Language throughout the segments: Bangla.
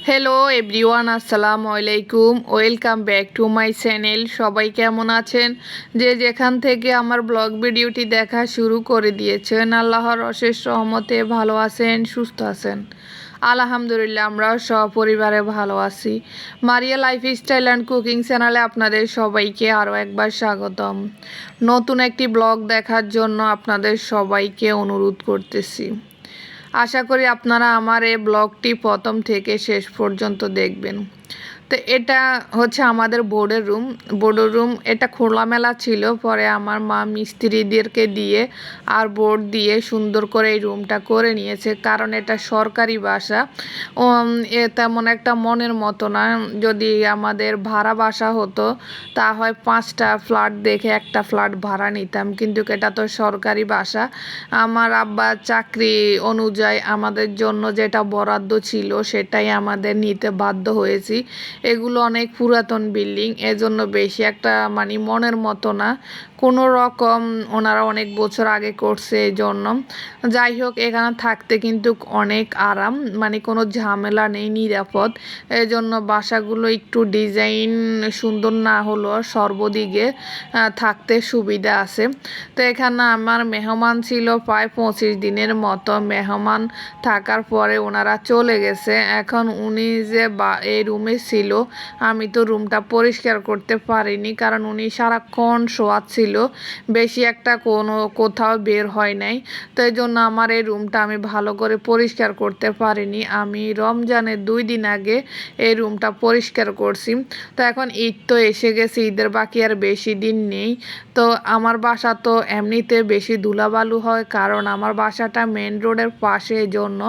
হ্যালো এভরিওয়ান, আসসালামু আলাইকুম। Welcome back to my channel. সবাই কেমন আছেন? যে যেখান থেকে আমার ব্লগ ভিডিওটি দেখা শুরু করে দিয়েছেন, আল্লাহর অশেষ রহমতে ভালো আছেন, সুস্থ আছেন। আলহামদুলিল্লাহ, আমরাও সপরিবারে ভালো আছি। মারিয়া লাইফস্টাইল অ্যান্ড কুকিং চ্যানেলে আপনাদের সবাইকে আরও একবার স্বাগতম। নতুন একটি ব্লগ দেখার জন্য আপনাদের সবাইকে অনুরোধ করতেছি। আশা করি আপনারা আমার এই ব্লগটি প্রথম থেকে শেষ পর্যন্ত দেখবেন। তো এটা হচ্ছে আমাদের বোর্ডের রুম। এটা খোলামেলা ছিল, পরে আমার মা মিস্ত্রিদেরকে দিয়ে আর বোর্ড দিয়ে সুন্দর করে এই রুমটা করে নিয়েছে, কারণ এটা সরকারি বাসা। এ তেমন একটা মনের মতো না। যদি আমাদের ভাড়া বাসা হতো তা হয় 5টা ফ্ল্যাট দেখে একটা ফ্ল্যাট ভাড়া নিতাম, কিন্তু এটা তো সরকারি বাসা। আমার আব্বা চাকরি অনুযায়ী আমাদের জন্য যেটা বরাদ্দ ছিল সেটাই আমাদের নিতে বাধ্য হয়েছি। এগুলো অনেক পুরাতন বিল্ডিং, এজন্য বেশি একটা মনের মতো না। কোনো রকম ওনারা অনেক বছর আগে করছে, এই জন্য। যাই হোক, এখানে থাকতে কিন্তু অনেক আরাম, কোনো ঝামেলা নেই, নিরাপদ। এই জন্য বাসাগুলো একটু ডিজাইন সুন্দর না হলেও সর্বদিকে থাকতে সুবিধা আছে। তো এখানে আমার মেহমান ছিল প্রায় 25 দিনের মতো। মেহমান থাকার পরে ওনারা চলে গেছে। এখন উনি যে এই রুমে ছিল, আমি তো রুমটা পরিষ্কার করতে পারিনি, কারণ উনি সারাক্ষণ শোয়াচ্ছিল, বেশি একটা কোথাও বের হয় নাই। তো এই জন্য আমার এই রুমটা আমি ভালো করে পরিষ্কার করতে পারিনি। আমি রমজানের 2 দিন আগে এই রুমটা পরিষ্কার করছি। তো এখন ঈদ তো এসে গেছে, ঈদের বাকি আর বেশি দিন নেই। তো আমার বাসা তো এমনিতে বেশি ধুলাবালু হয়, কারণ আমার বাসাটা মেন রোডের পাশে, এই জন্য।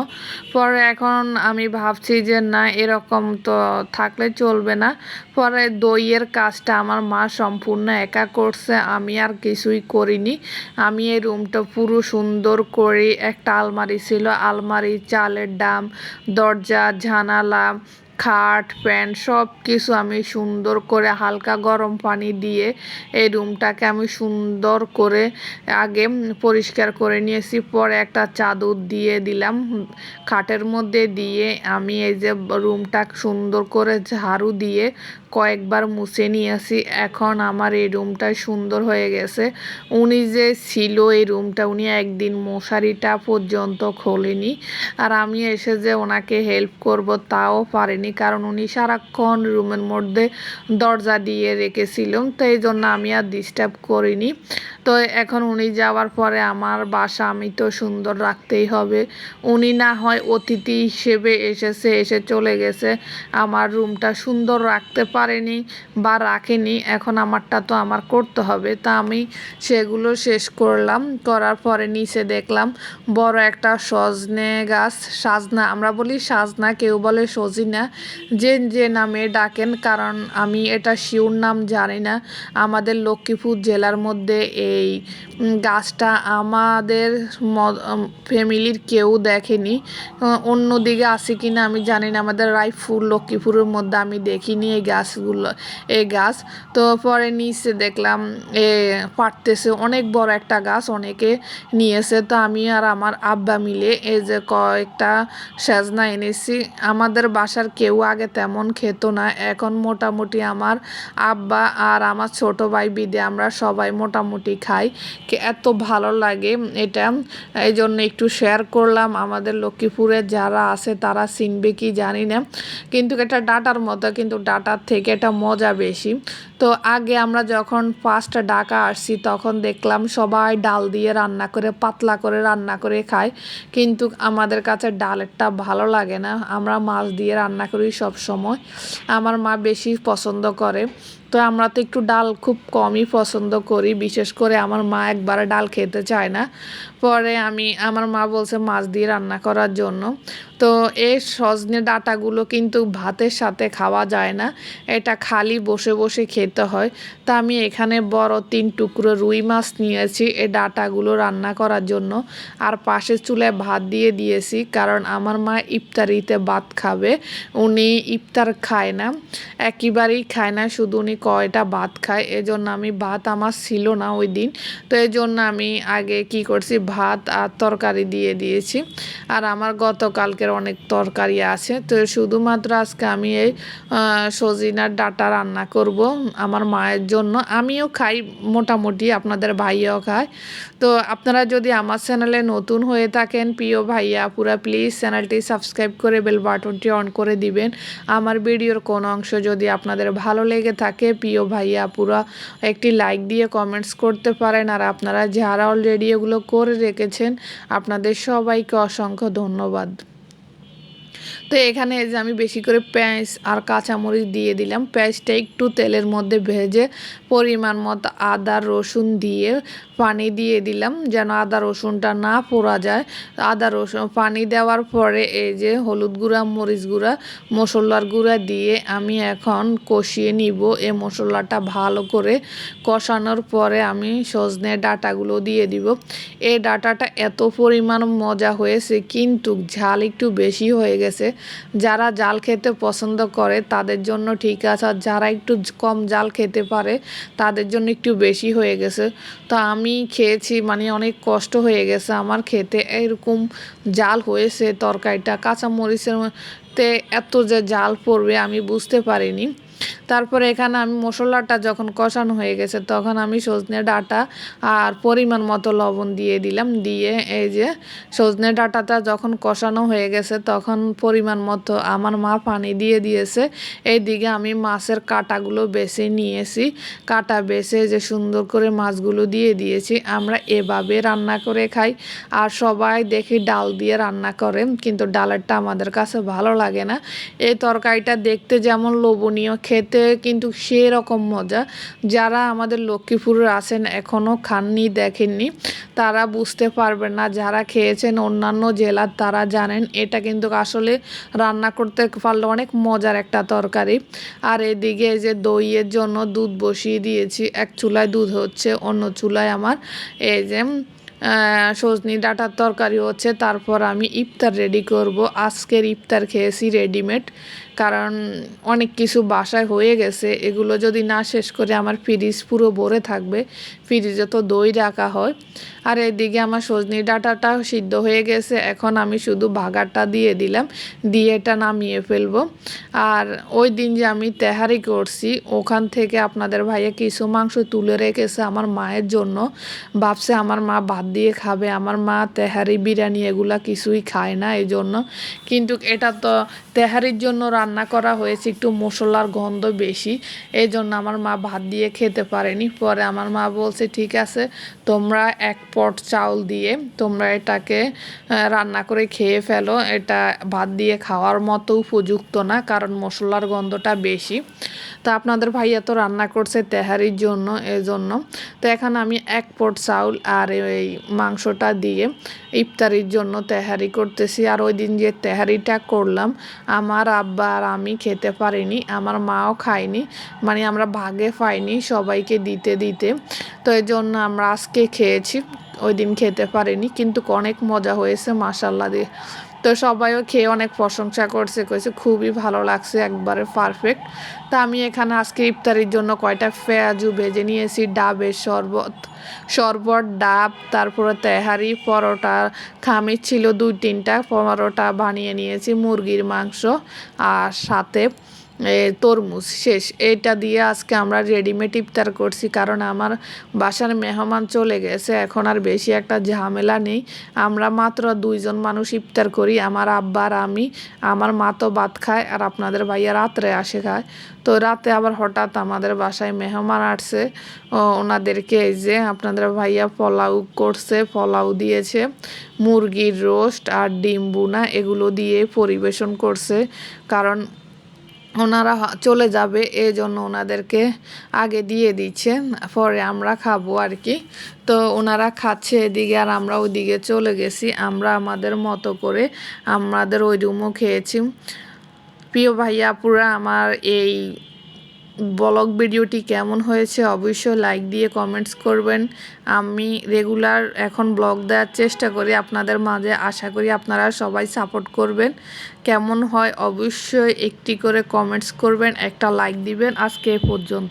পরে এখন আমি ভাবছি যে না, এরকম তো থাকলে চলবে না। পরে দইয়ের কাজটা আমার মা সম্পূর্ণ একা করছে, আমি আর কিছুই করিনি। আমি এই রুমটা পুরো সুন্দর করে, একটা আলমারি ছিল, আলমারি, চালের ডাম, দরজা, জানালা, খাট, প্যান্ট সব কিছু আমি সুন্দর করে হালকা গরম পানি দিয়ে এই রুমটাকে আমি সুন্দর করে আগে পরিষ্কার করে নিয়েছি। পরে একটা চাদর দিয়ে দিলাম খাটের মধ্যে, দিয়ে আমি এই যে রুমটা সুন্দর করে ঝাড়ু দিয়ে কয়েকবার মুছে নিয়েছি। এখন আমার এই রুমটা সুন্দর হয়ে গেছে। উনি যে ছিল এই রুমটা, উনি একদিন মশারিটা পর্যন্ত খোলেনি, আর আমি এসে যে ওনাকে হেল্প করব তাও পারিনি, কারণ উনি সারাক্ষণ রুমের মধ্যে দরজা দিয়ে রেখেছিল। তো এই জন্য আমি আর ডিস্টার্ব করিনি। তো এখন উনি যাওয়ার পরে আমার বাসা আমি তো সুন্দর রাখতেই হবে। উনি না হয় অতিথি হিসেবে এসেছে, এসে চলে গেছে, আমার রুমটা সুন্দর রাখতে পারেনি বা রাখেনি। এখন আমারটা তো আমার করতে হবে। তা আমি সেগুলো শেষ করলাম। করার পরে নিচে দেখলাম বড় একটা সজনে গাছ, সাজনা, আমরা বলি সাজনা, কেউ বলে সজিনা, যে যে নামে ডাকেন, কারণ আমি এটা শিওর নাম জানি না। আমাদের লক্ষ্মীপুর জেলার মধ্যে এই গাছটা আমাদের ফ্যামিলির কেউ দেখেনি। অন্যদিকে আছে কিনা আমি জানি না, আমাদের রায়পুর লক্ষ্মীপুরের মধ্যে আমি দেখিনি এই গাছ। তো পরে নিচে দেখলাম পাড়তেছে, অনেক বড় একটা গাছ, অনেকে নিয়েছে। তো আমি আর আমার আব্বা মিলে এই যে কয়েকটা সাজনা এনেছি। আমাদের বাসার কেউ আগে তেমন খেত না, এখন মোটামুটি আমার আব্বা আর আমার ছোট ভাই বিদে আমরা সবাই মোটামুটি খাই। এত ভালো লাগে এটা, এই জন্য একটু শেয়ার করলাম। আমাদের লক্ষ্মীপুরে যারা আছে তারা চিনবে কি জানি না, কিন্তু এটা ডাটার মতো, কিন্তু ডাটার থেকে এটা মজা বেশি। তো আগে আমরা যখন ফার্স্ট ঢাকা আসছি তখন দেখলাম সবাই ডাল দিয়ে রান্না করে, পাতলা করে রান্না করে খায়, কিন্তু আমাদের কাছে ডালেরটা ভালো লাগে না। আমরা মাছ দিয়ে রান্না করি সব সময়, আমার মা বেশি পছন্দ করে। তো আমরা তো একটু ডাল খুব কমই পছন্দ করি, বিশেষ করে আমার মা একবারে ডাল খেতে চায় না। পরে আমার মা বলছে মাছ দিয়ে রান্না করার জন্য। তো এই সজনে ডাঁটাগুলো কিন্তু ভাতের সাথে খাওয়া যায় না, এটা খালি বসে বসে খেতে হয়। তা আমি এখানে বড় 3 টুকরো রুই মাছ নিয়েছি এই ডাঁটাগুলো রান্না করার জন্য, আর পাশের চুলায় ভাত দিয়ে দিয়েছি, কারণ আমার মা ইফতারিতে ভাত খাবে। উনি ইফতার খায় না, একেবারেই খায় না, শুধু উনি কয়টা ভাত খায়। এজন্য আমি ভাত আমার ছিল না ওই দিন, তো এই জন্য আমি আগে কি করছি, ভাত আর তরকারি দিয়ে দিয়েছি। আর আমার গতকালকের অনেক তরকারি আছে, তো শুধুমাত্র আজকে আমি এই সজিনার ডাঁটা রান্না করব আমার মায়ের জন্য। আমিও খাই মোটামুটি, আপনাদের ভাইয়াও খায়। তো আপনারা যদি আমার চ্যানেলে নতুন হয়ে থাকেন প্রিয় ভাইয়া আপুরা, প্লিজ চ্যানেলটি সাবস্ক্রাইব করে বেল বাটনটি অন করে দিবেন। আমার ভিডিওর কোনো অংশ যদি আপনাদের ভালো লেগে থাকে প্রিয় ভাইয়া আপুরা একটি লাইক দিয়ে কমেন্টস করতে পারেন। আর আপনারা যারা অলরেডি এগুলো করে রেখেছেন আপনাদের সবাইকে অসংখ্য ধন্যবাদ। তো এখানে এই যে আমি বেশি করে পেঁয়াজ আর কাঁচামরিচ দিয়ে দিলাম। পেঁয়াজটা একটু তেলের মধ্যে ভেজে পরিমাণ মতো আদা রসুন দিয়ে পানি দিয়ে দিলাম, যেন আদা রসুনটা না পোড়া যায়। আদা রসুন পানি দেওয়ার পরে এই যে হলুদ গুঁড়া, মরিচ গুঁড়া, মশলার গুঁড়া দিয়ে আমি এখন কষিয়ে নিব। এই মশলাটা ভালো করে কষানোর পরে আমি সজনে ডাঁটাগুলো দিয়ে দিব। এই ডাঁটাটা এত পরিমাণ মজা হয়েছে, কিন্তু ঝাল একটু বেশি হয়ে গেছে। যারা জাল খেতে পছন্দ করে তাদের জন্য ঠিক আছে, আর যারা একটু কম জাল খেতে পারে তাদের জন্য একটু বেশি হয়ে গেছে। তো আমি খেয়েছি, মানে অনেক কষ্ট হয়ে গেছে আমার খেতে, এরকম জাল হয়েছে তরকারিটা। কাঁচামরিচের তে এত যে জাল পড়বে আমি বুঝতে পারিনি। তারপরে এখানে আমি মশলাটা যখন কষানো হয়ে গেছে তখন আমি সজনে ডাঁটা আর পরিমাণ মতো লবণ দিয়ে দিলাম। দিয়ে এই যে সজনে ডাঁটাটা যখন কষানো হয়ে গেছে তখন পরিমাণ মতো আমার মা পানি দিয়ে দিয়েছে। এইদিকে আমি মাছের কাঁটাগুলো বেছে নিয়েছি, কাঁটা বেছে যে সুন্দর করে মাছগুলো দিয়ে দিয়েছি। আমরা এভাবে রান্না করে খাই, আর সবাই দেখি ডাল দিয়ে রান্না করে, কিন্তু ডালেরটা আমাদের কাছে ভালো লাগে না। এই তরকারিটা দেখতে যেমন লোভনীয়, খেতে কিন্তু সেরকম মজা। যারা আমাদের লক্ষ্মীপুরে আছেন এখনও খাননি, দেখেননি, তারা বুঝতে পারবেন না। যারা খেয়েছেন অন্যান্য জেলার তারা জানেন এটা কিন্তু আসলে রান্না করতে পারলে অনেক মজার একটা তরকারি। আর এদিকে এই যে দইয়ের জন্য দুধ বসিয়ে দিয়েছি। এক চুলায় দুধ হচ্ছে, অন্য চুলায় আমার এই যে সজনি ডাঁটার তরকারি হচ্ছে। তারপর আমি ইফতার রেডি করব। আজকের ইফতার খেয়েছি রেডিমেড, কারণ অনেক কিছু বাসায় হয়ে গেছে, এগুলো যদি না শেষ করে আমার ফ্রিজ পুরো ভরে থাকবে। ফ্রিজে তো দই রাখা হয়। আর এদিকে আমার সজনি ডাঁটাটাও সিদ্ধ হয়ে গেছে, এখন আমি শুধু ভাগারটা দিয়ে দিলাম, দিয়ে এটা নামিয়ে ফেলবো। আর ওই দিন যে আমি তেহারি করছি ওখান থেকে আপনাদের ভাইয়া কিছু মাংস তুলে রেখেছে আমার মায়ের জন্য। ভাবছে আমার মা ভাত দিয়ে খাবে, আমার মা তেহারি বিরিয়ানি এগুলা কিছুই খায় না এই জন্য। কিন্তু এটা তো তেহারির জন্য রান্না করা হয়েছে, একটু মশলার গন্ধ বেশি, এই জন্য আমার মা ভাত দিয়ে খেতে পারেনি। পরে আমার মা বলছে ঠিক আছে, তোমরা এক পট চাউল দিয়ে তোমরা এটাকে রান্না করে খেয়ে ফেলো, এটা ভাত দিয়ে খাওয়ার মতো উপযুক্ত না, কারণ মশলার গন্ধটা বেশি। তো আপনাদের ভাইয়া তো রান্না করছে তেহারির জন্য, এই জন্য। তো এখন আমি এক পট চাউল আর এই মাংসটা দিয়ে ইফতারির জন্য তেহারি করতেছি। আর ওই দিন যে তেহারিটা করলাম আমার আব্বা আর আমি খেতে পারিনি, আমার মাও খায়নি, মানে আমরা ভাগে পাইনি সবাইকে দিতে দিতে। তো এই জন্য আমরা আজকে খেয়েছি, ওই দিন খেতে পারিনি, কিন্তু অনেক মজা হয়েছে মাশাআল্লাহ দিয়ে। তো সবাইও খেয়ে অনেক প্রশংসা করছে, কইছে খুবই ভালো লাগছে, একবারে পারফেক্ট। তা আমি এখানে আজকে ইফতারির জন্য কয়টা পেঁয়াজু ভেজে নিয়েছি, ডাবের শরবত, ডাব, তারপরে তেহারি, পরোটা খামির ছিল 2-3টা, পরোটা বানিয়ে নিয়েছি, মুরগির মাংস আর সাথে তরমুজ শেষ। এটা দিয়ে আজকে আমরা রেডিমেড ইফতার করছি, কারণ আমার বাসার মেহমান চলে গেছে, এখন আর বেশি একটা ঝামেলা নেই। আমরা মাত্র 2জন মানুষ ইফতার করি, আমার আব্বা আর আমি। আমার মা তো ভাত খায় আর আপনাদের ভাইয়া রাত্রে আসে খায়। তো রাতে আবার হঠাৎ আমাদের বাসায় মেহমান আসছে, ওনাদেরকে এই যে আপনাদের ভাইয়া পোলাও করছে, পোলাও দিয়েছে, মুরগির রোস্ট আর ডিম বুনা এগুলো দিয়ে পরিবেশন করছে, কারণ ওনারা চলে যাবে এই জন্য ওনাদেরকে আগে দিয়ে দিচ্ছে, পরে আমরা খাবো আর কি। তো ওনারা খাচ্ছে এদিকে, আর আমরা ওইদিকে চলে গেছি, আমরা আমাদের মতো করে আমাদের ওই রুমও খেয়েছি। প্রিয় ভাইয়া আপুরা, আমার এই ব্লগ ভিডিওটি কেমন হয়েছে অবশ্যই লাইক দিয়ে কমেন্টস করবেন। আমি রেগুলার এখন ব্লগ দেওয়ার চেষ্টা করি আপনাদের মাঝে, আশা করি আপনারা সবাই সাপোর্ট করবেন। কেমন হয় অবশ্যই একটি করে কমেন্টস করবেন, একটা লাইক দিবেন। আজকে এ পর্যন্ত।